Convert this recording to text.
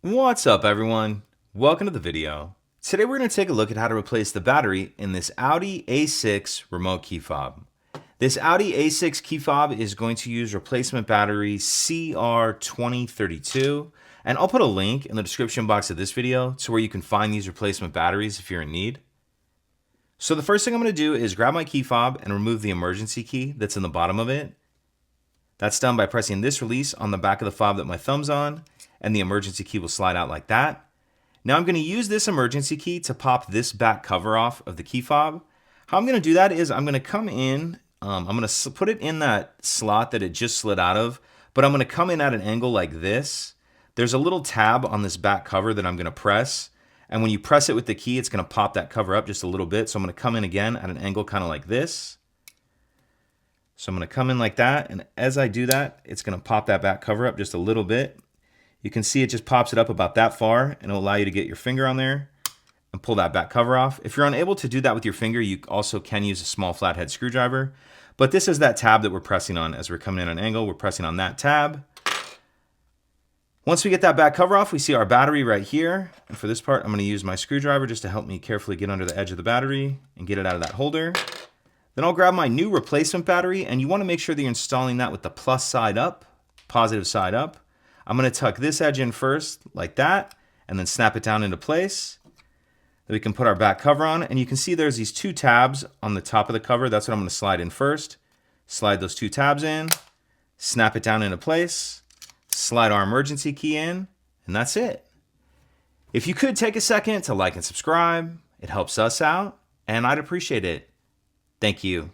What's up everyone? Welcome to the video. Today we're going to take a look at how to replace the battery in this Audi A6 remote key fob. This Audi A6 key fob is going to use replacement battery CR2032, and I'll put a link in the description box of this video to where you can find these replacement batteries if you're in need. So the first thing I'm going to do is grab my key fob and remove the emergency key that's in the bottom of it. That's done by pressing this release on the back of the fob that my thumb's on, and the emergency key will slide out like that. Now I'm going to use this emergency key to pop this back cover off of the key fob. How I'm going to do that is I'm going to come in, I'm going to put it in that slot that it just slid out of, but I'm going to come in at an angle like this. There's a little tab on this back cover that I'm going to press, and when you press it with the key, it's going to pop that cover up just a little bit. So I'm going to come in again at an angle kind of like this. So I'm going to come in like that, and as I do that, it's going to pop that back cover up just a little bit. You can see it just pops it up about that far, and it'll allow you to get your finger on there and pull that back cover off. If you're unable to do that with your finger, you also can use a small flathead screwdriver. But this is that tab that we're pressing on. As we're coming in at an angle, we're pressing on that tab. Once we get that back cover off, we see our battery right here. And for this part, I'm going to use my screwdriver just to help me carefully get under the edge of the battery and get it out of that holder. Then I'll grab my new replacement battery, and you want to make sure that you're installing that with the plus side up, positive side up. I'm going to tuck this edge in first, like that, and then snap it down into place. Then we can put our back cover on, and you can see there's these two tabs on the top of the cover. That's what I'm going to slide in first. Slide those two tabs in, snap it down into place, slide our emergency key in, and that's it. If you could take a second to like and subscribe, it helps us out, and I'd appreciate it. Thank you.